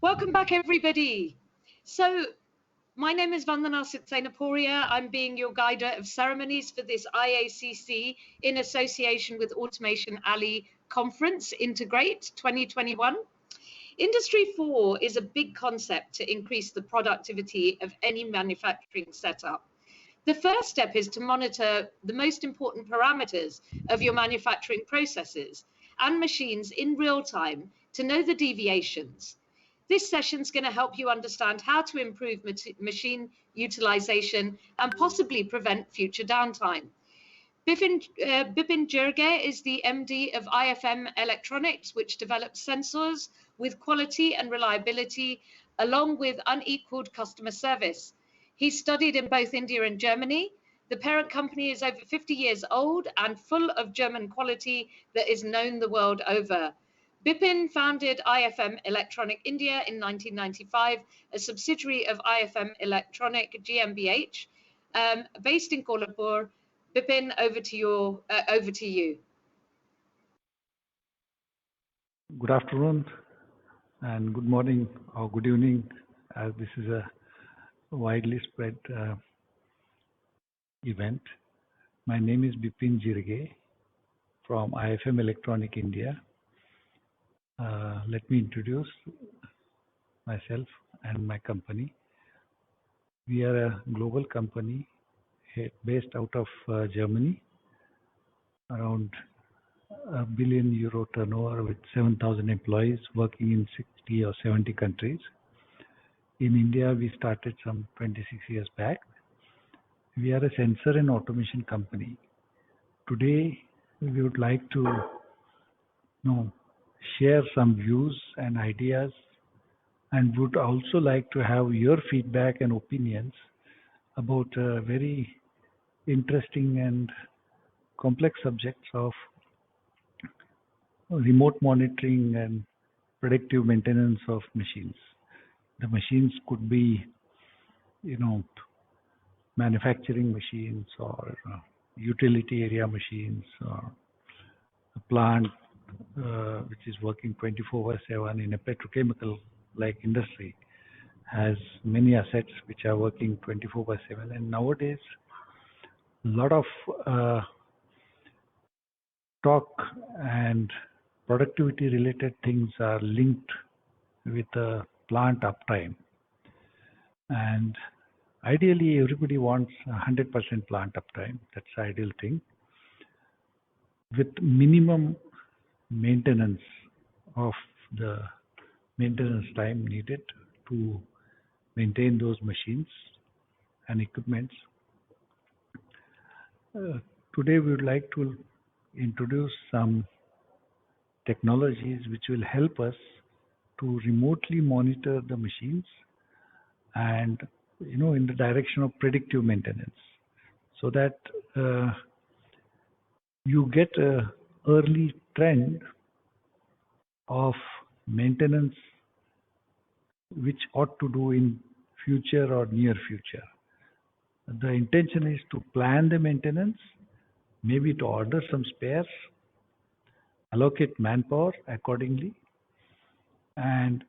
Welcome back, everybody. So, my name is Vandana Sitsenapuria. I'm being your guide of ceremonies for this IACC in association with Automation Alley Conference Integrate 2021. Industry 4 is a big concept to increase the productivity of any manufacturing setup. The first step is to monitor the most important parameters of your manufacturing processes and machines in real time to know the deviations. This session is going to help you understand how to improve machine utilization and possibly prevent future downtime. Bipin Jirge is the MD of IFM Electronics, which develops sensors with quality and reliability, along with unequaled customer service. He studied in both India and Germany. The parent company is over 50 years old and full of German quality that is known the world over. Bipin founded IFM Electronic India in 1995, a subsidiary of IFM Electronic GmbH, based in Kolhapur. Bipin, over to you. Good afternoon and good morning or good evening, as this is a widely spread event. My name is Bipin Jirge from IFM Electronic India. Let me introduce myself and my company. We are a global company based out of Germany, around €1 billion turnover with 7,000 employees working in 60 or 70 countries. In India, we started some 26 years back. We are a sensor and automation company. Today, we would like to share some views and ideas, and would also like to have your feedback and opinions about very interesting and complex subjects of remote monitoring and predictive maintenance of machines. The machines could be, manufacturing machines or utility area machines, or a plant which is working 24/7 in a petrochemical like industry has many assets which are working 24/7. And nowadays, a lot of talk and productivity related things are linked with the plant uptime. And ideally, everybody wants 100% plant uptime. That's the ideal thing, with minimum maintenance of the maintenance time needed to maintain those machines and equipments. Today, we would like to introduce some technologies which will help us to remotely monitor the machines and in the direction of predictive maintenance, so that you get a early trend of maintenance which ought to do in future or near future. The intention is to plan the maintenance, maybe to order some spares, allocate manpower accordingly, and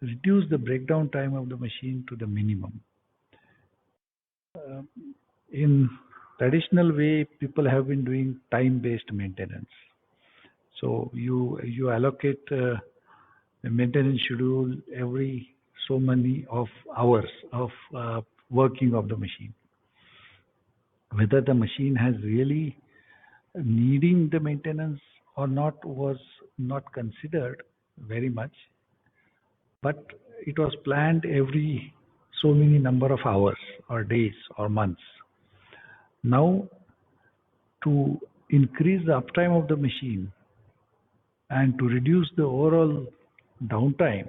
reduce the breakdown time of the machine to the minimum. In traditional way, people have been doing time-based maintenance. So you allocate a maintenance schedule every so many of hours of working of the machine. Whether the machine has really needing the maintenance or not was not considered very much, but it was planned every so many number of hours or days or months. Now, to increase the uptime of the machine and to reduce the overall downtime,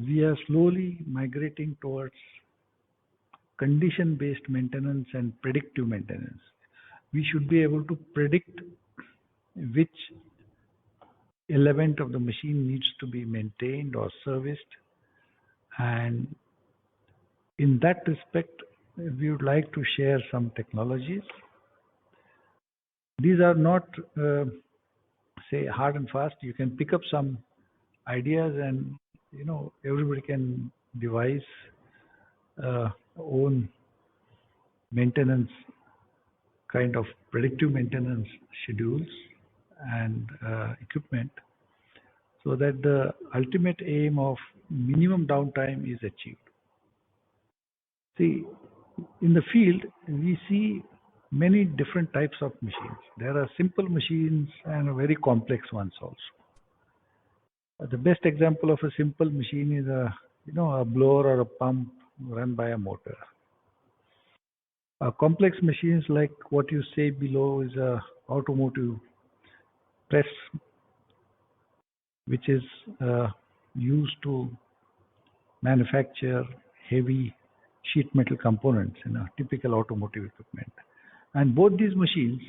we are slowly migrating towards condition-based maintenance and predictive maintenance. We should be able to predict which element of the machine needs to be maintained or serviced, and in that respect, we would like to share some technologies. These are not say hard and fast. You can pick up some ideas and everybody can devise own maintenance kind of predictive maintenance schedules and equipment so that the ultimate aim of minimum downtime is achieved. See, in the field, we see many different types of machines. There are simple machines and very complex ones also. The best example of a simple machine is a blower or a pump run by a motor. Complex machines like what you say below is a automotive press, which is used to manufacture heavy sheet metal components in a typical automotive equipment. And both these machines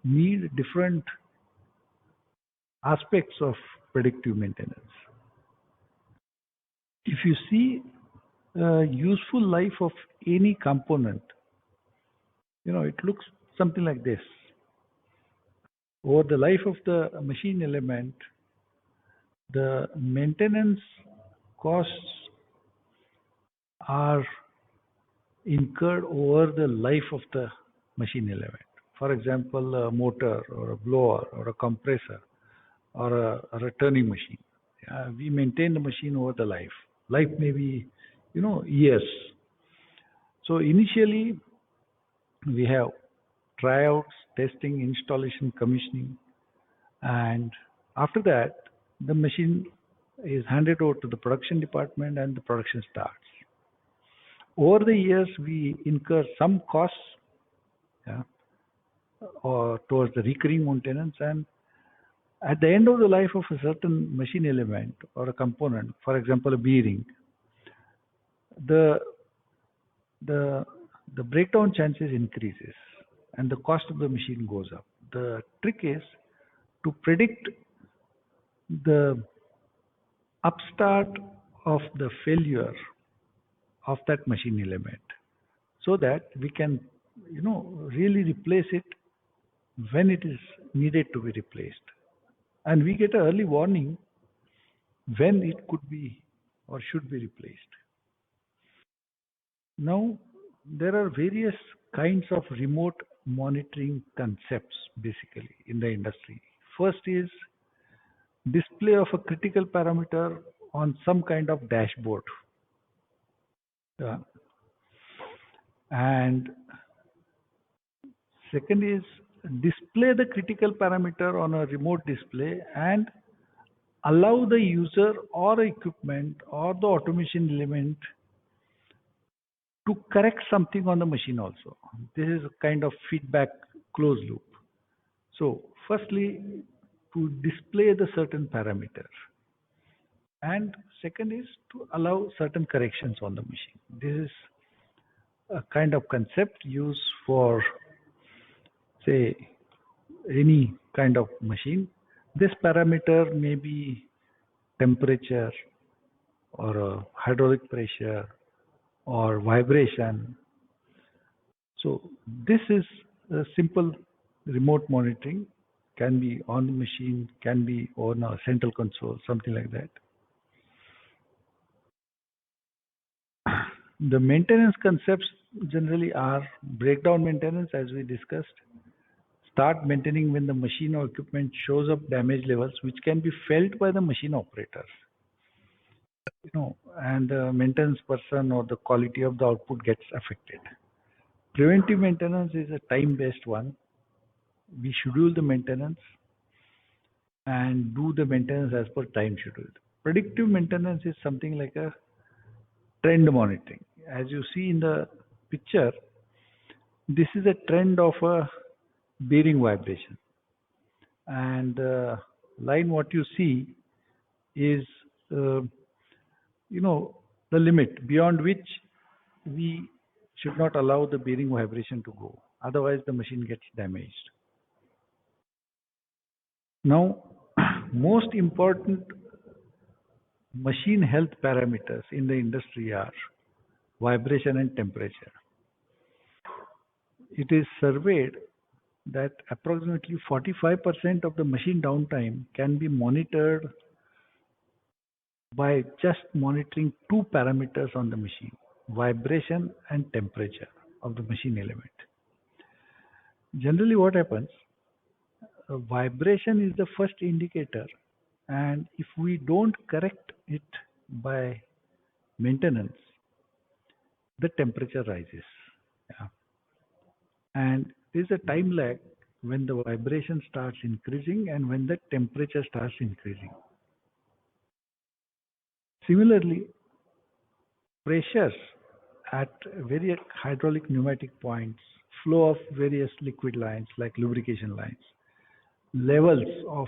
need different aspects of predictive maintenance. If you see useful life of any component, it looks something like this. Over the life of the machine element, the maintenance costs are incurred over the life of the machine element. For example, a motor or a blower or a compressor or a turning machine. We maintain the machine over the life. Life may be, years. So initially, we have tryouts, testing, installation, commissioning, and after that, the machine is handed over to the production department and the production starts. Over the years, we incur some costs or towards the recurring maintenance, and at the end of the life of a certain machine element or a component, for example, a bearing, the breakdown chances increases and the cost of the machine goes up. The trick is to predict the upstart of the failure of that machine element so that we can really replace it when it is needed to be replaced, and we get an early warning when it could be or should be replaced. Now, there are various kinds of remote monitoring concepts basically in the industry. First is display of a critical parameter on some kind of dashboard. And second is display the critical parameter on a remote display and allow the user or equipment or the automation element to correct something on the machine also. This is a kind of feedback closed loop. So firstly, to display the certain parameter, and second is to allow certain corrections on the machine. This is a kind of concept used for, say, any kind of machine. This parameter may be temperature or hydraulic pressure or vibration. So this is a simple remote monitoring, can be on the machine, can be on a central console, something like that. The maintenance concepts generally are breakdown maintenance, as we discussed. Start maintaining when the machine or equipment shows up damage levels which can be felt by the machine operators. And the maintenance person or the quality of the output gets affected. Preventive maintenance is a time-based one. We schedule the maintenance and do the maintenance as per time schedule. Predictive maintenance is something like a trend monitoring. As you see in the picture, this is a trend of a bearing vibration. And the line what you see is the limit beyond which we should not allow the bearing vibration to go, otherwise the machine gets damaged. Now, most important machine health parameters in the industry are vibration and temperature. It is surveyed that approximately 45% of the machine downtime can be monitored by just monitoring two parameters on the machine, vibration and temperature of the machine element. Generally what happens, vibration is the first indicator, and if we don't correct it by maintenance, the temperature rises. Yeah. And there's a time lag when the vibration starts increasing and when the temperature starts increasing. Similarly, pressures at various hydraulic pneumatic points, flow of various liquid lines like lubrication lines, levels of,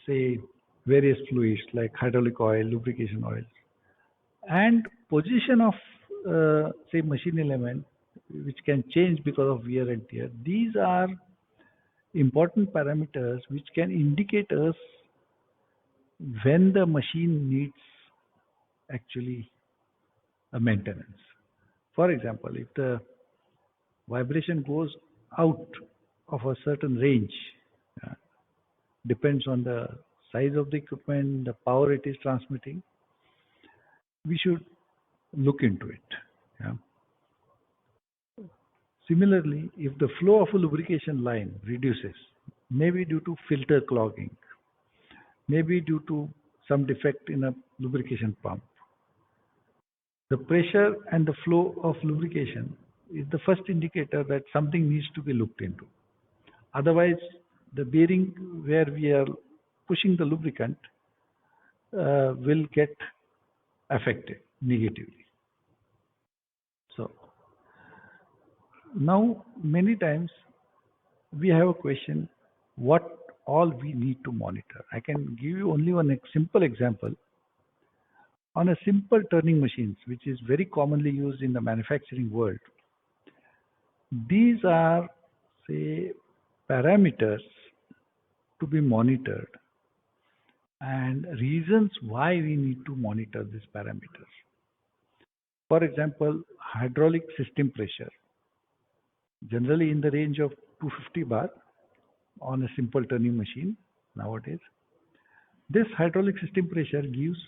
say, various fluids like hydraulic oil, lubrication oils, and position of, say, machine element, which can change because of wear and tear. These are important parameters which can indicate us when the machine needs actually a maintenance. For example, if the vibration goes out of a certain range, uh, depends on the size of the equipment, the power it is transmitting, we should look into it. Yeah. Similarly, if the flow of a lubrication line reduces, maybe due to filter clogging, maybe due to some defect in a lubrication pump, the pressure and the flow of lubrication is the first indicator that something needs to be looked into. Otherwise, the bearing where we are pushing the lubricant will get affected negatively. So now many times we have a question, what all we need to monitor. I can give you only one simple example. On a simple turning machines, which is very commonly used in the manufacturing world, these are, say, parameters to be monitored and reasons why we need to monitor these parameters. For example, hydraulic system pressure, generally in the range of 250 bar on a simple turning machine nowadays. This hydraulic system pressure gives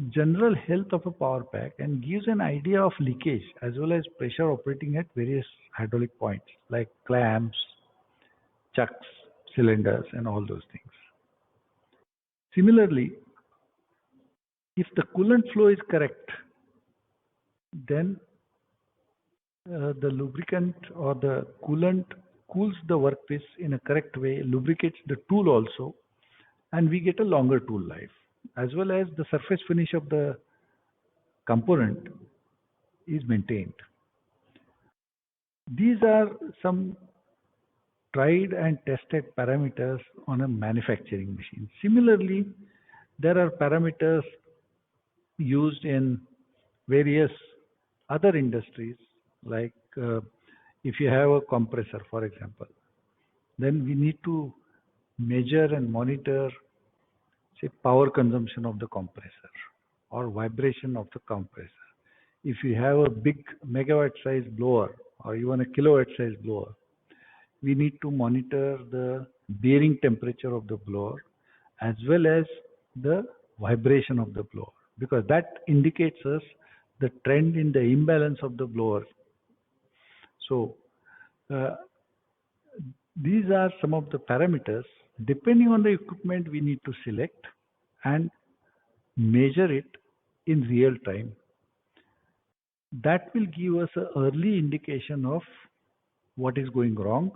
general health of a power pack and gives an idea of leakage as well as pressure operating at various hydraulic points like clamps, chucks, cylinders, and all those things. Similarly, if the coolant flow is correct, then the lubricant or the coolant cools the workpiece in a correct way, lubricates the tool also, and we get a longer tool life, as well as the surface finish of the component is maintained. These are some tried and tested parameters on a manufacturing machine. Similarly, there are parameters used in various other industries, like if you have a compressor, for example, then we need to measure and monitor, say, power consumption of the compressor or vibration of the compressor. If you have a big megawatt size blower or even a kilowatt size blower, we need to monitor the bearing temperature of the blower as well as the vibration of the blower, because that indicates us the trend in the imbalance of the blower. So these are some of the parameters. Depending on the equipment, we need to select and measure it in real time. That will give us an early indication of what is going wrong,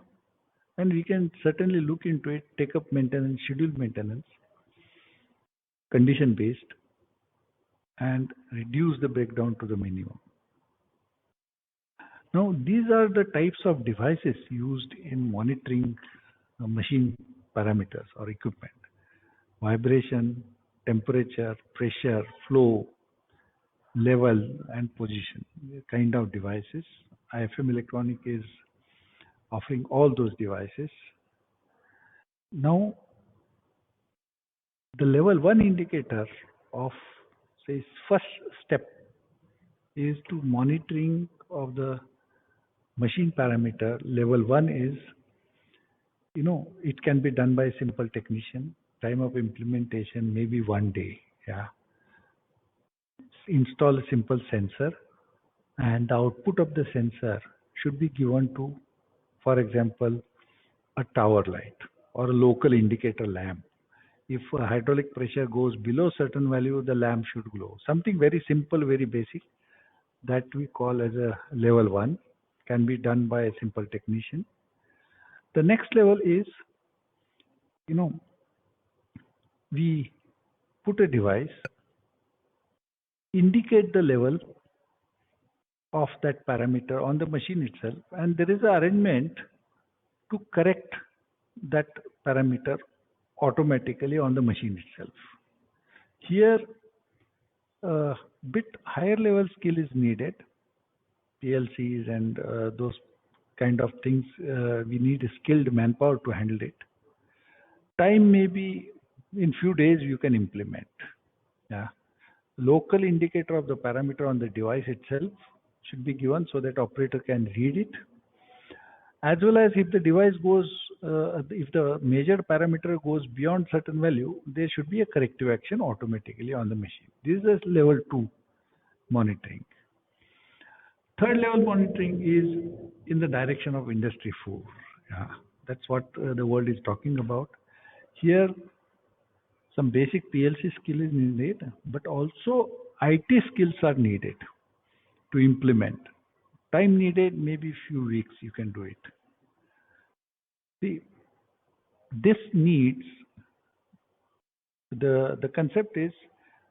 and we can certainly look into it, take up maintenance, scheduled maintenance, condition based, and reduce the breakdown to the minimum. Now, these are the types of devices used in monitoring machine parameters or equipment: vibration, temperature, pressure, flow, level, and position kind of devices. IFM Electronic is offering all those devices. Now, the level 1 indicator of, say, first step is to monitoring of the machine parameter. Level 1 is, it can be done by a simple technician. Time of implementation maybe 1 day. Yeah. install a simple sensor, and the output of the sensor should be given to, for example, a tower light or a local indicator lamp. If hydraulic pressure goes below certain value, the lamp should glow. Something very simple, very basic, that we call as a level 1, can be done by a simple technician. The next level is, we put a device, indicate the level of that parameter on the machine itself, and there is an arrangement to correct that parameter automatically on the machine itself. Here, a bit higher level skill is needed. PLCs and those kind of things, we need a skilled manpower to handle it. Time may be in few days you can implement. Yeah. Local indicator of the parameter on the device itself should be given so that operator can read it. As well as if the device goes, if the measured parameter goes beyond certain value, there should be a corrective action automatically on the machine. This is level 2 monitoring. Third level monitoring is in the direction of industry 4. Yeah, that's what the world is talking about. Here, some basic PLC skill is needed, but also IT skills are needed to implement. Time needed, maybe few weeks you can do it. See, this needs, the concept is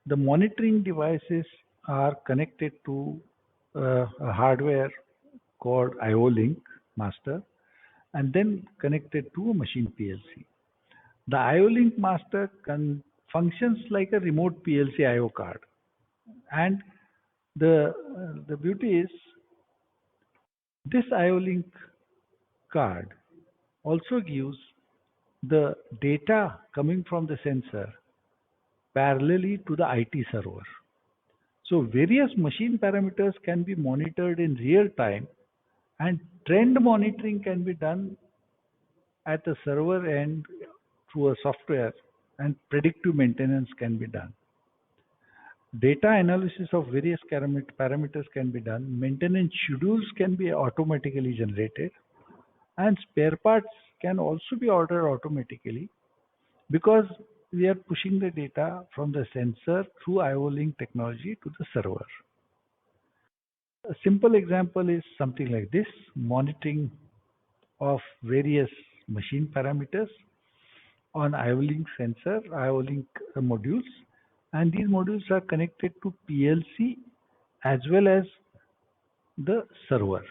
the monitoring devices are connected to a hardware called IO-Link master and then connected to a machine PLC. The IO-Link master functions like a remote PLC IO card, and the beauty is this IO-Link card also gives the data coming from the sensor parallelly to the IT server. So various machine parameters can be monitored in real time, and trend monitoring can be done at the server end through a software, and predictive maintenance can be done. Data analysis of various parameters can be done. Maintenance schedules can be automatically generated, and spare parts can also be ordered automatically because we are pushing the data from the sensor through IO-Link technology to the server. A simple example is something like this: monitoring of various machine parameters on IO-Link sensor, IO-Link modules, and these modules are connected to PLC as well as the server.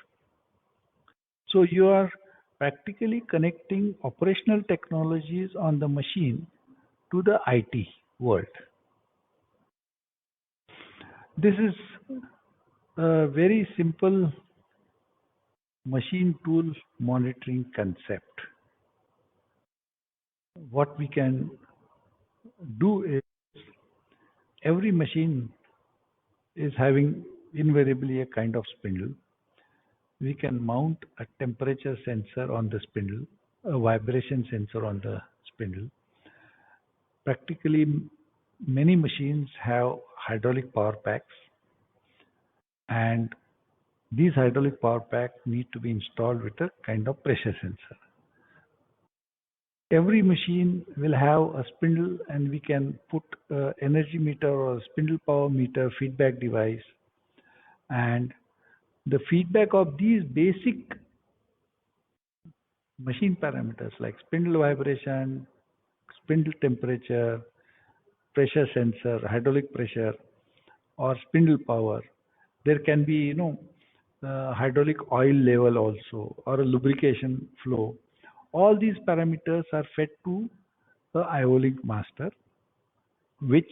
So you are practically connecting operational technologies on the machine to the IT world. This is a very simple machine tool monitoring concept. What we can do is, every machine is having invariably a kind of spindle. We can mount a temperature sensor on the spindle, a vibration sensor on the spindle. Practically, many machines have hydraulic power packs, and these hydraulic power packs need to be installed with a kind of pressure sensor. Every machine will have a spindle, and we can put an energy meter or a spindle power meter feedback device, and the feedback of these basic machine parameters like spindle vibration, spindle temperature, pressure sensor, hydraulic pressure, or spindle power. There can be, hydraulic oil level also, or a lubrication flow. All these parameters are fed to the IO-Link master, which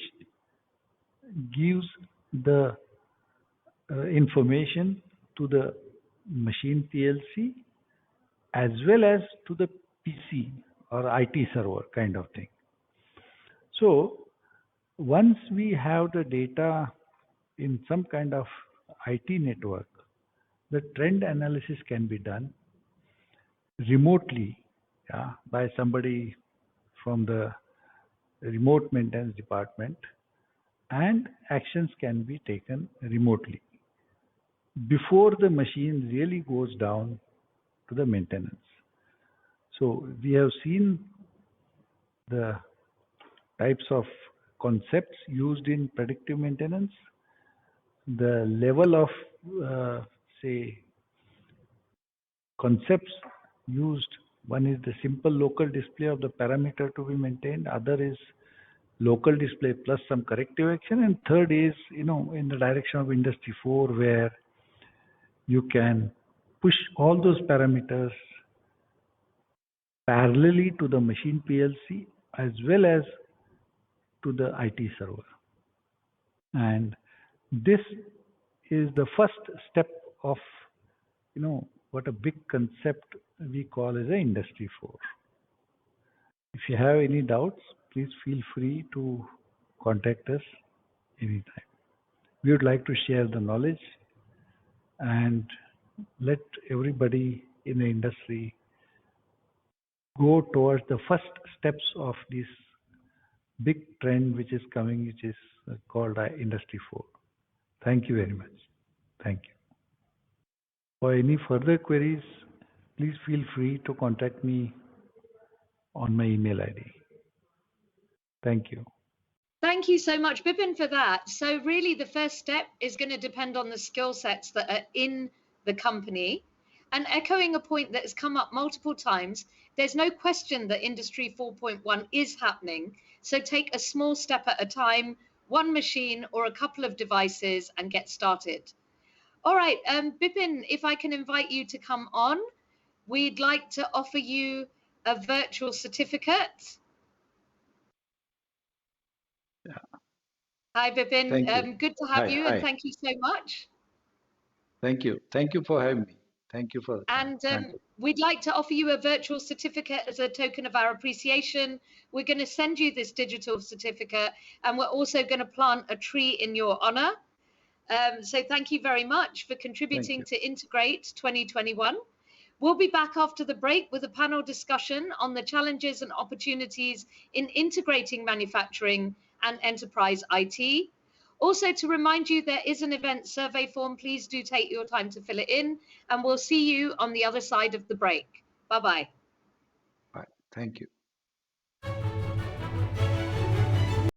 gives the information to the machine PLC as well as to the PC or IT server kind of thing. So once we have the data in some kind of IT network, the trend analysis can be done remotely, by somebody from the remote maintenance department, and actions can be taken remotely before the machine really goes down to the maintenance. So we have seen the types of concepts used in predictive maintenance, the level of, say, concepts used. One is the simple local display of the parameter to be maintained. Other is local display plus some corrective action. And third is, in the direction of Industry 4, where you can push all those parameters parallelly to the machine PLC as well as to the IT server. And this is the first step of, what a big concept we call as a Industry 4. If you have any doubts, please feel free to contact us anytime. We would like to share the knowledge and let everybody in the industry go towards the first steps of this big trend which is coming, which is called Industry 4. Thank you very much. Thank you. For any further queries, please feel free to contact me on my email ID. Thank you. Thank you so much, Bipin, for that. So really the first step is going to depend on the skill sets that are in the company. And echoing a point that has come up multiple times, there's no question that Industry 4.1 is happening. So take a small step at a time, one machine or a couple of devices, and get started. All right, Bipin, if I can invite you to come on, we'd like to offer you a virtual certificate. Yeah. Hi, Bipin. Thank you. Good to have you, and Hi. thank you so much. Thank you. Thank you for having me. Thank you for. And we'd like to offer you a virtual certificate as a token of our appreciation. We're going to send you this digital certificate, and we're also going to plant a tree in your honor. So thank you very much for contributing to Integrate 2021. We'll be back after the break with a panel discussion on the challenges and opportunities in integrating manufacturing and enterprise IT. Also, to remind you, there is an event survey form. Please do take your time to fill it in, and we'll see you on the other side of the break. Bye-bye. Bye. Thank you.